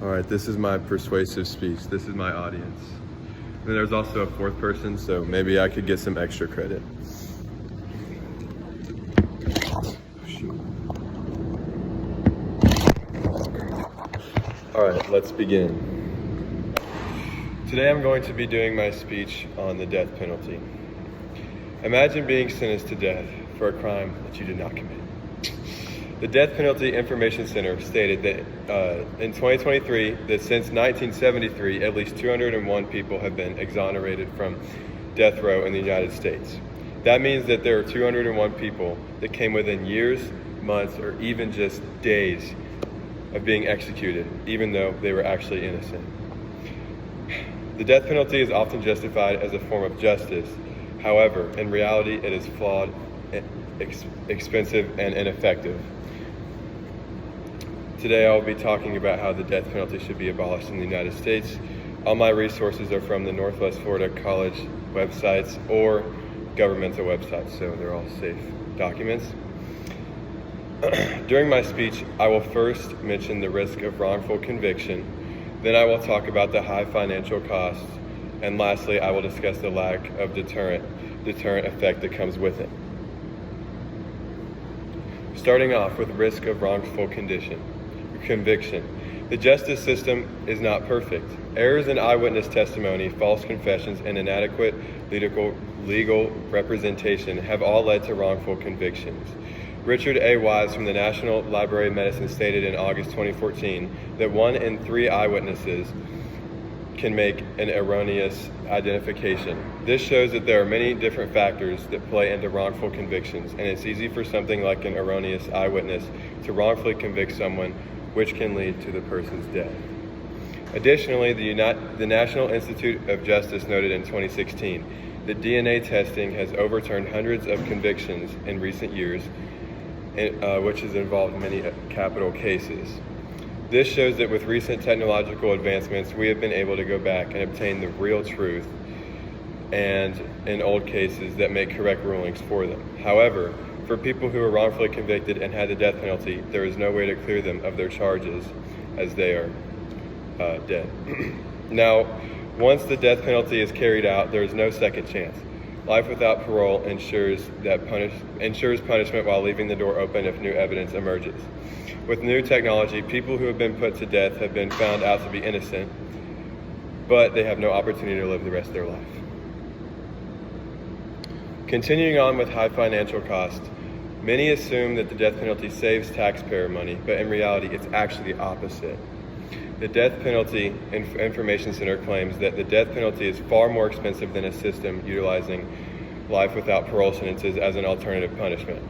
All right, this is my persuasive speech. This is my audience. And there's also a fourth person, so maybe I could get some extra credit. All right, let's begin. Today I'm going to be doing my speech on the death penalty. Imagine being sentenced to death for a crime that you did not commit. The Death Penalty Information Center stated that in 2023, that since 1973, at least 201 people have been exonerated from death row in the United States. That means that there are 201 people that came within years, months, or even just days of being executed, even though they were actually innocent. The death penalty is often justified as a form of justice. However, in reality, it is flawed, expensive, and ineffective. Today I will be talking about how the death penalty should be abolished in the United States. All my resources are from the Northwest Florida College websites or governmental websites, so they're all safe documents. During my speech, I will first mention the risk of wrongful conviction, then I will talk about the high financial costs, and lastly, I will discuss the lack of deterrent effect that comes with it. Starting off with risk of wrongful conviction. The justice system is not perfect. Errors in eyewitness testimony, false confessions, and inadequate legal representation have all led to wrongful convictions. Richard A. Wise from the National Library of Medicine stated in August 2014 that 1 in 3 eyewitnesses can make an erroneous identification. This shows that there are many different factors that play into wrongful convictions, and it's easy for something like an erroneous eyewitness to wrongfully convict someone, which can lead to the person's death. Additionally, the National Institute of Justice noted in 2016 that DNA testing has overturned hundreds of convictions in recent years, which has involved many capital cases. This shows that with recent technological advancements, we have been able to go back and obtain the real truth and in old cases that make correct rulings for them. However, for people who are wrongfully convicted and had the death penalty, there is no way to clear them of their charges as they are dead. Now, once the death penalty is carried out, there is no second chance. Life without parole ensures punishment while leaving the door open if new evidence emerges. With new technology, people who have been put to death have been found out to be innocent, but they have no opportunity to live the rest of their life. Continuing on with high financial costs, many assume that the death penalty saves taxpayer money, but in reality, it's actually the opposite. The Death Penalty Information Center claims that the death penalty is far more expensive than a system utilizing life without parole sentences as an alternative punishment.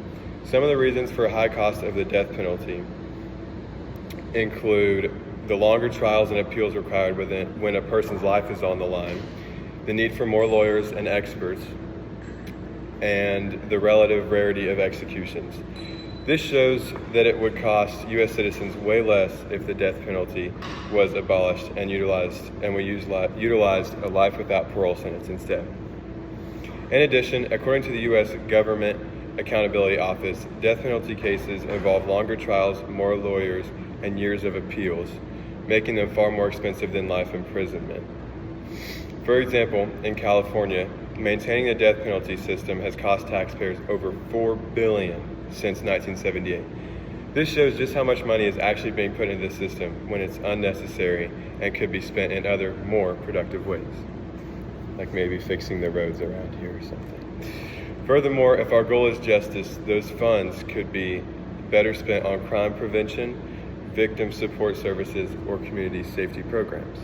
Some of the reasons for a high cost of the death penalty include the longer trials and appeals required when a person's life is on the line, the need for more lawyers and experts, and the relative rarity of executions. This shows that it would cost U.S. citizens way less if the death penalty was abolished and we utilized a life without parole sentence instead. In addition, according to the U.S. Government Accountability Office, death penalty cases involve longer trials, more lawyers, and years of appeals, making them far more expensive than life imprisonment. For example, in California, maintaining the death penalty system has cost taxpayers over $4 billion since 1978. This shows just how much money is actually being put into the system when it's unnecessary and could be spent in other, more productive ways, like maybe fixing the roads around here or something. Furthermore, if our goal is justice, those funds could be better spent on crime prevention, victim support services, or community safety programs.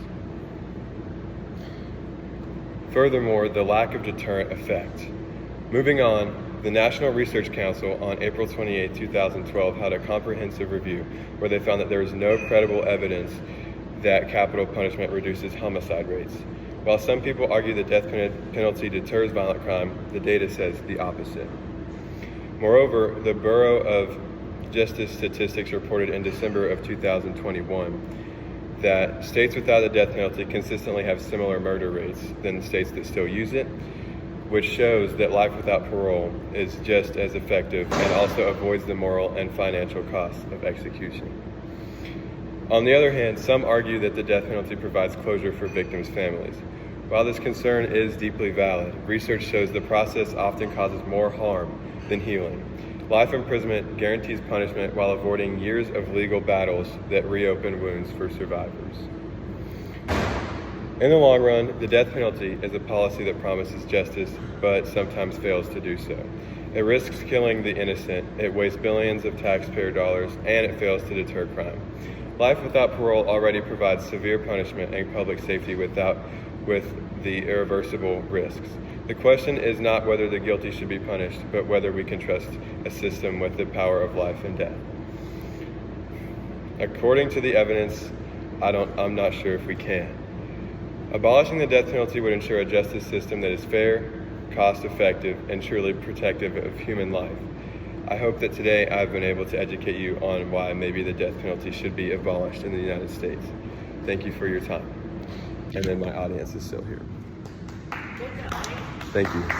Furthermore, the lack of deterrent effect. Moving on, the National Research Council on April 28, 2012 had a comprehensive review where they found that there is no credible evidence that capital punishment reduces homicide rates. While some people argue the death penalty deters violent crime, the data says the opposite. Moreover, the Bureau of Justice Statistics reported in December of 2021 that states without the death penalty consistently have similar murder rates than the states that still use it, which shows that life without parole is just as effective and also avoids the moral and financial costs of execution. On the other hand, some argue that the death penalty provides closure for victims' families. While this concern is deeply valid, research shows the process often causes more harm than healing. Life imprisonment guarantees punishment while avoiding years of legal battles that reopen wounds for survivors. In the long run, the death penalty is a policy that promises justice, but sometimes fails to do so. It risks killing the innocent, it wastes billions of taxpayer dollars, and it fails to deter crime. Life without parole already provides severe punishment and public safety with the irreversible risks. The question is not whether the guilty should be punished, but whether we can trust a system with the power of life and death. According to the evidence, I'm not sure if we can. Abolishing the death penalty would ensure a justice system that is fair, cost-effective, and truly protective of human life. I hope that today I've been able to educate you on why maybe the death penalty should be abolished in the United States. Thank you for your time. And then my audience is still here. Thank you.